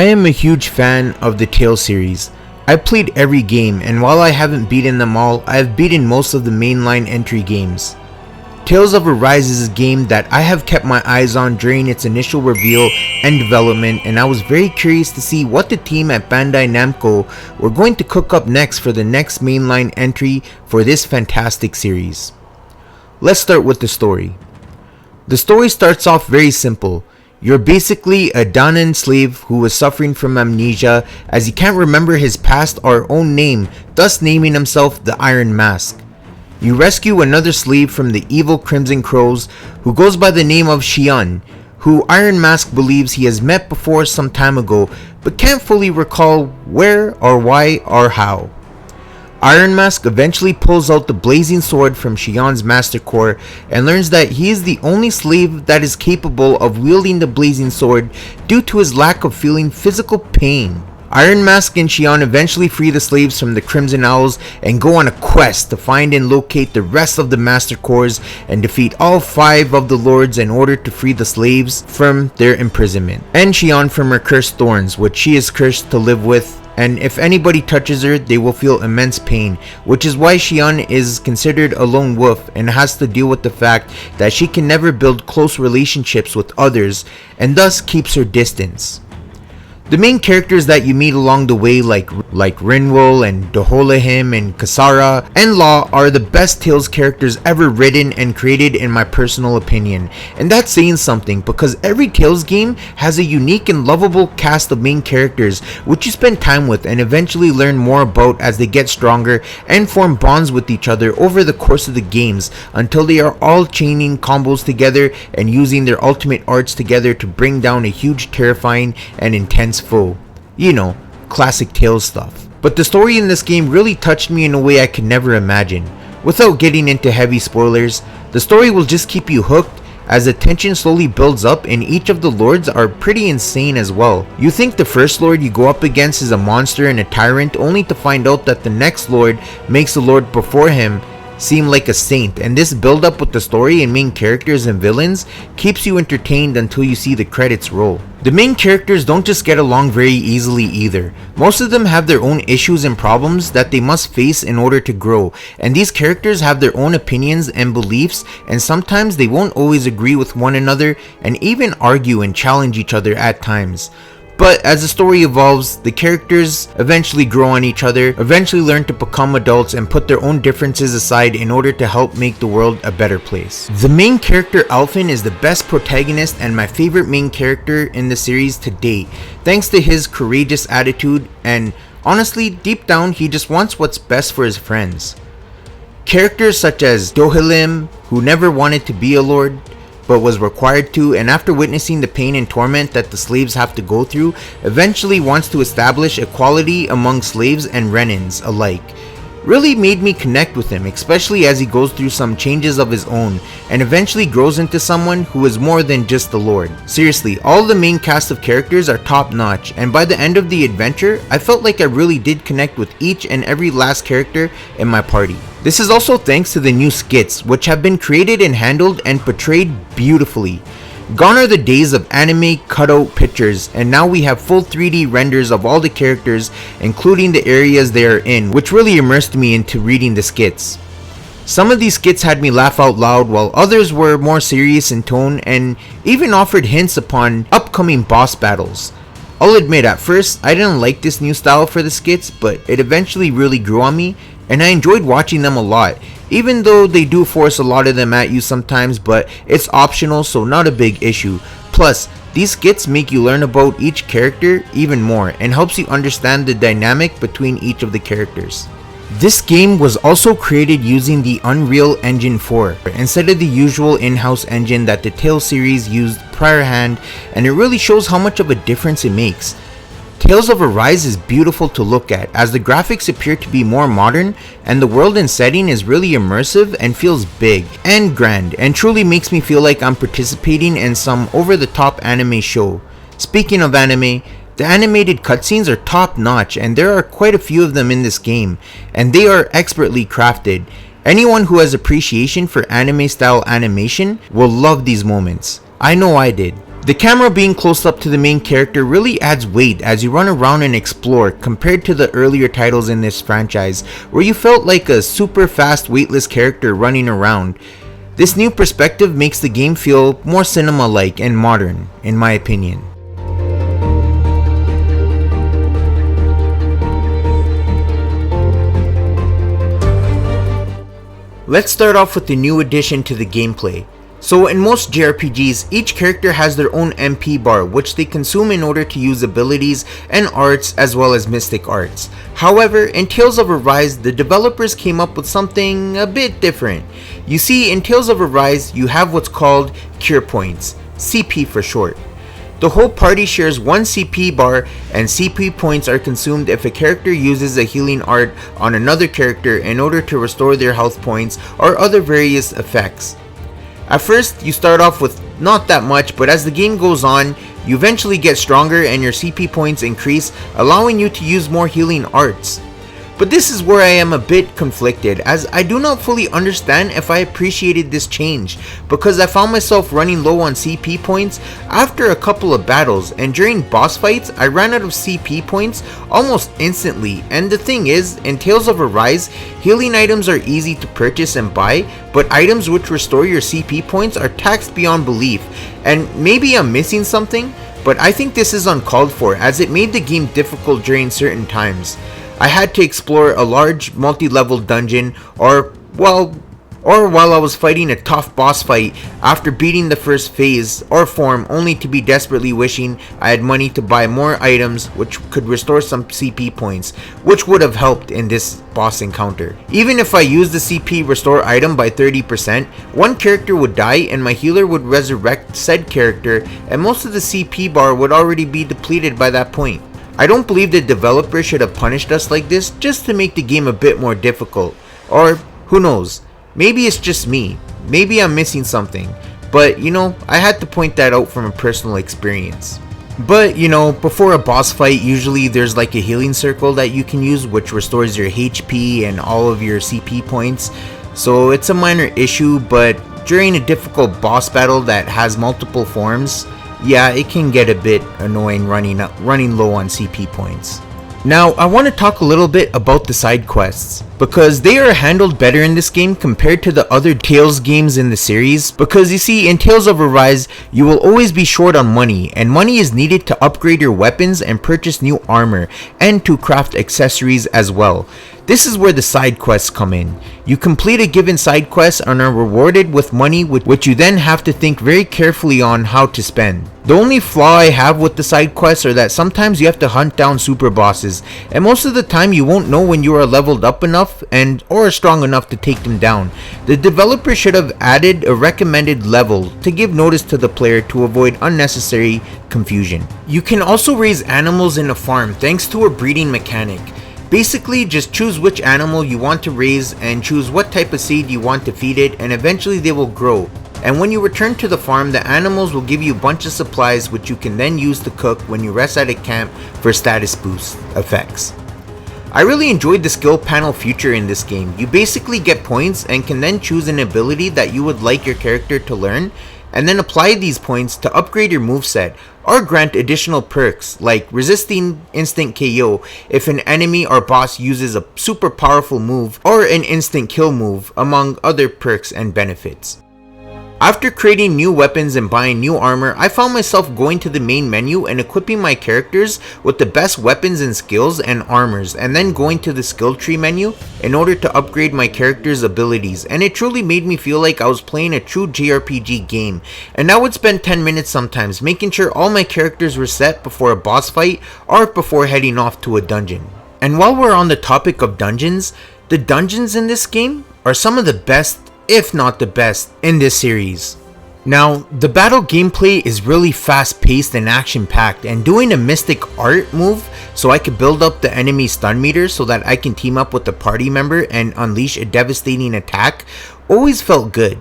I am a huge fan of the Tales series. I've played every game, and while I haven't beaten them all, I have beaten most of the mainline entry games. Tales of Arise is a game that I have kept my eyes on during its initial reveal and development, and I was very curious to see what the team at Bandai Namco were going to cook up next for the next mainline entry for this fantastic series. Let's start with the story. The story starts off very simple. You're basically a Danan slave who was suffering from amnesia as he can't remember his past or own name, thus naming himself the Iron Mask. You rescue another slave from the evil Crimson Crows who goes by the name of Xian, who Iron Mask believes he has met before some time ago but can't fully recall where or why or how. Iron Mask eventually pulls out the blazing sword from Xian's master core and learns that he is the only slave that is capable of wielding the blazing sword due to his lack of feeling physical pain. Iron Mask and Xian eventually free the slaves from the Crimson Owls and go on a quest to find and locate the rest of the master cores and defeat all 5 of the lords in order to free the slaves from their imprisonment, and Xian from her cursed thorns, which she is cursed to live with. And if anybody touches her, they will feel immense pain, which is why Xian is considered a lone wolf and has to deal with the fact that she can never build close relationships with others and thus keeps her distance. The main characters that you meet along the way like Rinwell and Doholahim and Kasara and Law are the best Tales characters ever written and created in my personal opinion, and that's saying something because every Tales game has a unique and lovable cast of main characters which you spend time with and eventually learn more about as they get stronger and form bonds with each other over the course of the games until they are all chaining combos together and using their ultimate arts together to bring down a huge, terrifying and intense foe. You know, classic Tales stuff. But the story in this game really touched me in a way I could never imagine. Without getting into heavy spoilers, the story will just keep you hooked as the tension slowly builds up and each of the lords are pretty insane as well. You think the first lord you go up against is a monster and a tyrant only to find out that the next lord makes the lord before him seem like a saint, and this build up with the story and main characters and villains keeps you entertained until you see the credits roll. The main characters don't just get along very easily either. Most of them have their own issues and problems that they must face in order to grow, and these characters have their own opinions and beliefs, and sometimes they won't always agree with one another and even argue and challenge each other at times. But as the story evolves, the characters eventually grow on each other, eventually learn to become adults and put their own differences aside in order to help make the world a better place. The main character Alphen is the best protagonist and my favorite main character in the series to date, thanks to his courageous attitude and honestly, deep down he just wants what's best for his friends. Characters such as Dohilim, who never wanted to be a lord, but was required to, and after witnessing the pain and torment that the slaves have to go through, eventually wants to establish equality among slaves and Renans alike. Really made me connect with him, especially as he goes through some changes of his own, and eventually grows into someone who is more than just the lord. Seriously, all the main cast of characters are top notch, and by the end of the adventure, I felt like I really did connect with each and every last character in my party. This is also thanks to the new skits, which have been created and handled and portrayed beautifully. Gone are the days of anime cutout pictures, and now we have full 3D renders of all the characters, including the areas they are in, which really immersed me into reading the skits. Some of these skits had me laugh out loud, while others were more serious in tone and even offered hints upon upcoming boss battles. I'll admit, at first, I didn't like this new style for the skits, but it eventually really grew on me, and I enjoyed watching them a lot, even though they do force a lot of them at you sometimes, but it's optional, so not a big issue. Plus, these skits make you learn about each character even more, and helps you understand the dynamic between each of the characters. This game was also created using the Unreal Engine 4 instead of the usual in-house engine that the Tales series used prior hand, and it really shows how much of a difference it makes. Tales of Arise is beautiful to look at as the graphics appear to be more modern and the world and setting is really immersive and feels big and grand and truly makes me feel like I'm participating in some over-the-top anime show. Speaking of anime, the animated cutscenes are top notch and there are quite a few of them in this game, and they are expertly crafted. Anyone who has appreciation for anime style animation will love these moments. I know I did. The camera being close up to the main character really adds weight as you run around and explore compared to the earlier titles in this franchise where you felt like a super fast weightless character running around. This new perspective makes the game feel more cinema-like and modern, in my opinion. Let's start off with the new addition to the gameplay. So in most JRPGs, each character has their own MP bar which they consume in order to use abilities and arts as well as mystic arts. However, in Tales of Arise, the developers came up with something a bit different. You see, in Tales of Arise, you have what's called cure points, CP for short. The whole party shares one CP bar, and CP points are consumed if a character uses a healing art on another character in order to restore their health points or other various effects. At first, you start off with not that much, but as the game goes on, you eventually get stronger and your CP points increase, allowing you to use more healing arts. But this is where I am a bit conflicted, as I do not fully understand if I appreciated this change, because I found myself running low on CP points after a couple of battles, and during boss fights I ran out of CP points almost instantly. And the thing is, in Tales of Arise, healing items are easy to purchase and buy, but items which restore your CP points are taxed beyond belief. And maybe I'm missing something, but I think this is uncalled for, as it made the game difficult during certain times. I had to explore a large multi-level dungeon or while I was fighting a tough boss fight after beating the first phase or form, only to be desperately wishing I had money to buy more items which could restore some CP points, which would have helped in this boss encounter. Even if I used the CP restore item by 30%, one character would die and my healer would resurrect said character, and most of the CP bar would already be depleted by that point. I don't believe the developer should have punished us like this just to make the game a bit more difficult. Or, who knows, maybe it's just me, maybe I'm missing something, but I had to point that out from a personal experience. But before a boss fight, usually there's like a healing circle that you can use which restores your HP and all of your CP points, so it's a minor issue, but during a difficult boss battle that has multiple forms, yeah, it can get a bit annoying running low on CP points. Now, I want to talk a little bit about the side quests, because they are handled better in this game compared to the other Tales games in the series, because you see, in Tales of Arise, you will always be short on money, and money is needed to upgrade your weapons and purchase new armor, and to craft accessories as well. This is where the side quests come in. You complete a given side quest and are rewarded with money which you then have to think very carefully on how to spend. The only flaw I have with the side quests are that sometimes you have to hunt down super bosses, and most of the time you won't know when you are leveled up enough or strong enough to take them down. The developer should have added a recommended level to give notice to the player to avoid unnecessary confusion. You can also raise animals in a farm thanks to a breeding mechanic. Basically, just choose which animal you want to raise and choose what type of seed you want to feed it, and eventually they will grow. And when you return to the farm, the animals will give you a bunch of supplies which you can then use to cook when you rest at a camp for status boost effects. I really enjoyed the skill panel feature in this game. You basically get points and can then choose an ability that you would like your character to learn, and then apply these points to upgrade your moveset or grant additional perks like resisting instant KO if an enemy or boss uses a super powerful move, or an instant kill move, among other perks and benefits. After creating new weapons and buying new armor, I found myself going to the main menu and equipping my characters with the best weapons and skills and armors, and then going to the skill tree menu in order to upgrade my character's abilities, and it truly made me feel like I was playing a true JRPG game. And I would spend 10 minutes sometimes making sure all my characters were set before a boss fight or before heading off to a dungeon. And while we're on the topic of dungeons, the dungeons in this game are some of the best, if not the best, in this series. Now, the battle gameplay is really fast paced and action packed, and doing a mystic art move so I could build up the enemy stun meter so that I can team up with a party member and unleash a devastating attack always felt good.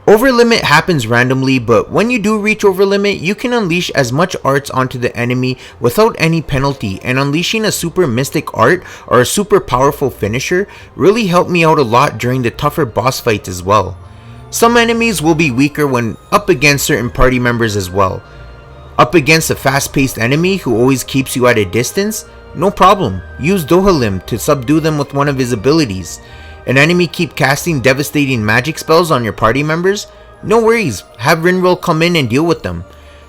Overlimit happens randomly, but when you do reach overlimit, you can unleash as much arts onto the enemy without any penalty, and unleashing a super mystic art or a super powerful finisher really helped me out a lot during the tougher boss fights as well. Some enemies will be weaker when up against certain party members as well. Up against a fast-paced enemy who always keeps you at a distance? No problem, use Dohalim to subdue them with one of his abilities. An enemy keep casting devastating magic spells on your party members? No worries, have Rinwell come in and deal with them.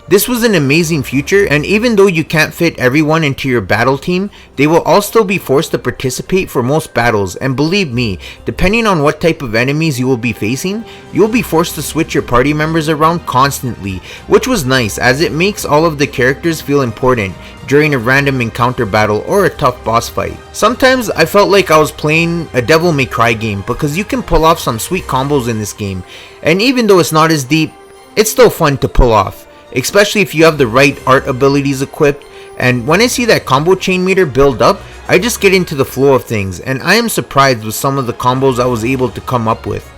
This was an amazing feature, and even though you can't fit everyone into your battle team, they will all still be forced to participate for most battles, and believe me, depending on what type of enemies you will be facing, you will be forced to switch your party members around constantly, which was nice as it makes all of the characters feel important during a random encounter battle or a tough boss fight. Sometimes I felt like I was playing a Devil May Cry game because you can pull off some sweet combos in this game, and even though it's not as deep, it's still fun to pull off. Especially if you have the right art abilities equipped, and when I see that combo chain meter build up, I just get into the flow of things, and I am surprised with some of the combos I was able to come up with.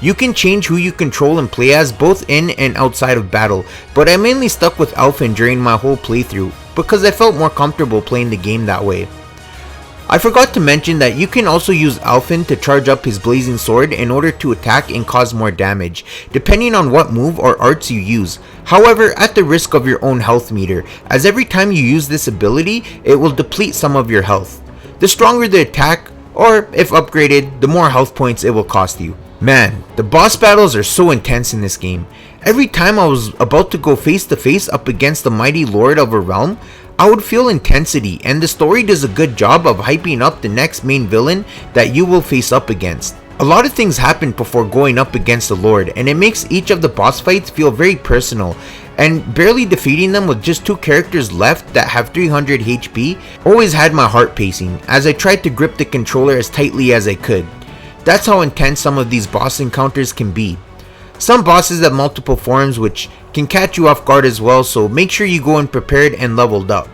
You can change who you control and play as both in and outside of battle, but I mainly stuck with Alphen during my whole playthrough because I felt more comfortable playing the game that way. I forgot to mention that you can also use Alphen to charge up his blazing sword in order to attack and cause more damage, depending on what move or arts you use. However, at the risk of your own health meter, as every time you use this ability, it will deplete some of your health. The stronger the attack, or if upgraded, the more health points it will cost you. Man, the boss battles are so intense in this game. Every time I was about to go face to face up against the mighty lord of a realm, I would feel intensity, and the story does a good job of hyping up the next main villain that you will face up against. A lot of things happen before going up against the lord, and it makes each of the boss fights feel very personal, and barely defeating them with just 2 characters left that have 300 HP always had my heart pacing as I tried to grip the controller as tightly as I could. That's how intense some of these boss encounters can be. Some bosses have multiple forms which can catch you off guard as well, so make sure you go in prepared and leveled up.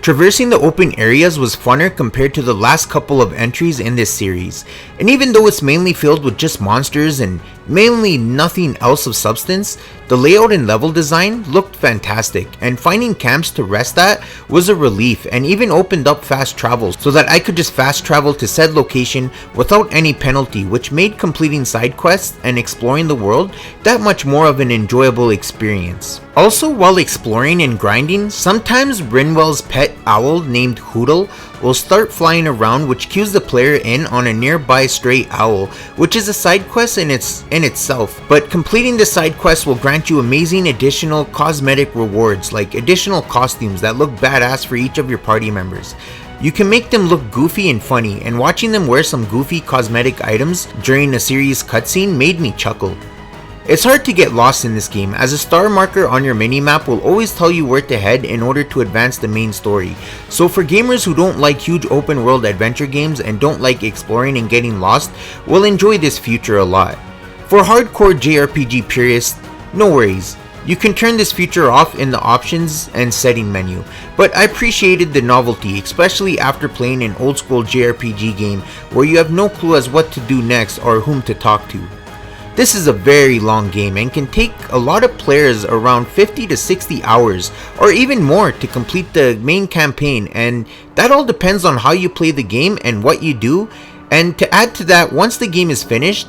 Traversing the open areas was funner compared to the last couple of entries in this series, and even though it's mainly filled with just monsters and mainly nothing else of substance, the layout and level design looked fantastic, and finding camps to rest at was a relief, and even opened up fast travel so that I could just fast travel to said location without any penalty, which made completing side quests and exploring the world that much more of an enjoyable experience. Also, while exploring and grinding, sometimes Rinwell's pet owl named Hoodle will start flying around, which cues the player in on a nearby stray owl, which is a side quest in itself, but completing the side quest will grant you amazing additional cosmetic rewards like additional costumes that look badass for each of your party members. You can make them look goofy and funny, and watching them wear some goofy cosmetic items during a series cutscene made me chuckle. It's hard to get lost in this game, as a star marker on your minimap will always tell you where to head in order to advance the main story. So for gamers who don't like huge open world adventure games and don't like exploring and getting lost, will enjoy this feature a lot. For hardcore JRPG purists, no worries. You can turn this feature off in the options and setting menu, but I appreciated the novelty, especially after playing an old school JRPG game where you have no clue as what to do next or whom to talk to. This is a very long game and can take a lot of players around 50 to 60 hours or even more to complete the main campaign, and that all depends on how you play the game and what you do. And to add to that, once the game is finished,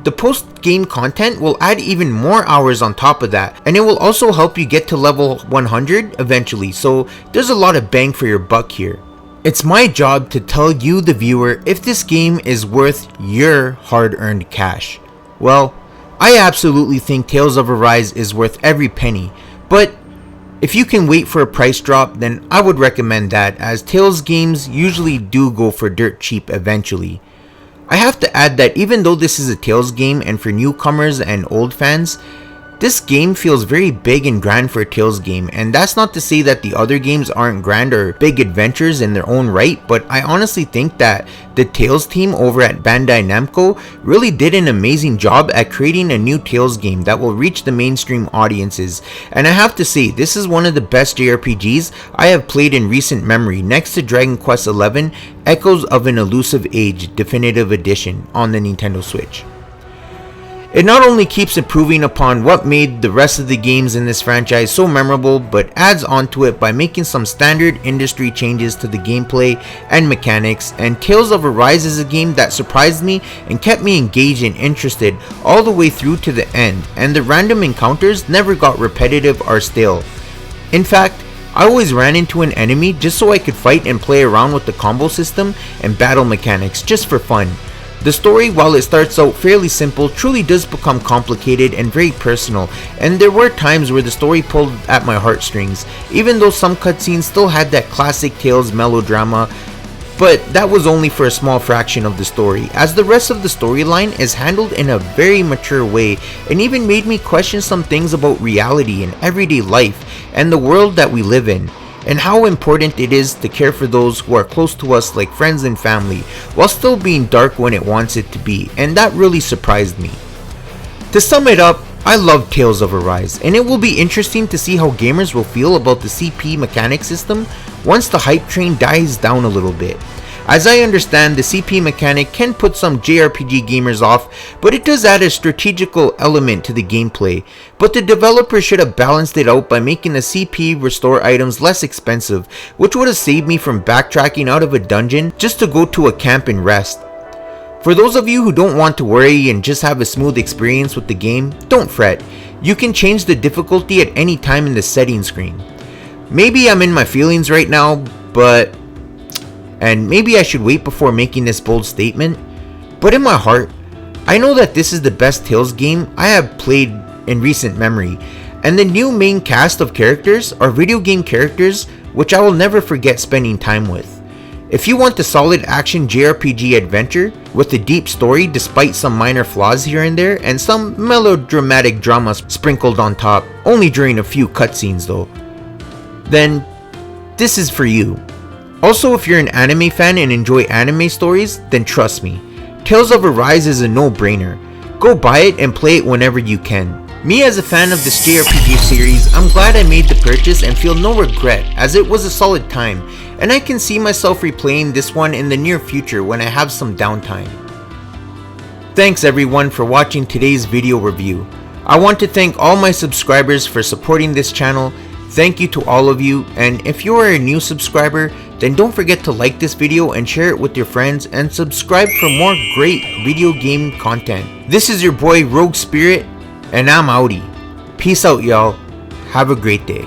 the post-game content will add even more hours on top of that, and it will also help you get to level 100 eventually, so there's a lot of bang for your buck here. It's my job to tell you, the viewer, if this game is worth your hard-earned cash. Well, I absolutely think Tales of Arise is worth every penny, but if you can wait for a price drop, then I would recommend that, as Tales games usually do go for dirt cheap eventually. I have to add that even though this is a Tales game and for newcomers and old fans, this game feels very big and grand for a Tales game, and that's not to say that the other games aren't grand or big adventures in their own right, but I honestly think that the Tales team over at Bandai Namco really did an amazing job at creating a new Tales game that will reach the mainstream audiences, and I have to say, this is one of the best JRPGs I have played in recent memory, next to Dragon Quest XI Echoes of an Elusive Age Definitive Edition on the Nintendo Switch. It not only keeps improving upon what made the rest of the games in this franchise so memorable, but adds onto it by making some standard industry changes to the gameplay and mechanics, and Tales of Arise is a game that surprised me and kept me engaged and interested all the way through to the end, and the random encounters never got repetitive or stale. In fact, I always ran into an enemy just so I could fight and play around with the combo system and battle mechanics just for fun. The story, while it starts out fairly simple, truly does become complicated and very personal, and there were times where the story pulled at my heartstrings, even though some cutscenes still had that classic Tales melodrama, but that was only for a small fraction of the story, as the rest of the storyline is handled in a very mature way and even made me question some things about reality and everyday life and the world that we live in, and how important it is to care for those who are close to us like friends and family, while still being dark when it wants it to be, and that really surprised me. To sum it up, I love Tales of Arise, and it will be interesting to see how gamers will feel about the CP mechanic system once the hype train dies down a little bit. As I understand, the CP mechanic can put some JRPG gamers off, but it does add a strategical element to the gameplay. But the developer should have balanced it out by making the CP restore items less expensive, which would have saved me from backtracking out of a dungeon just to go to a camp and rest. For those of you who don't want to worry and just have a smooth experience with the game, don't fret. You can change the difficulty at any time in the settings screen. Maybe I'm in my feelings right now, and maybe I should wait before making this bold statement, but in my heart, I know that this is the best Tales game I have played in recent memory, and the new main cast of characters are video game characters which I will never forget spending time with. If you want a solid action JRPG adventure with a deep story despite some minor flaws here and there and some melodramatic drama sprinkled on top, only during a few cutscenes though, then this is for you. Also, if you're an anime fan and enjoy anime stories, then trust me, Tales of Arise is a no-brainer. Go buy it and play it whenever you can. Me as a fan of this JRPG series, I'm glad I made the purchase and feel no regret as it was a solid time, and I can see myself replaying this one in the near future when I have some downtime. Thanks everyone for watching today's video review. I want to thank all my subscribers for supporting this channel. Thank you to all of you, and if you are a new subscriber, then don't forget to like this video and share it with your friends and subscribe for more great video game content. This is your boy RogueSpirit, and I'm outie. Peace out y'all. Have a great day.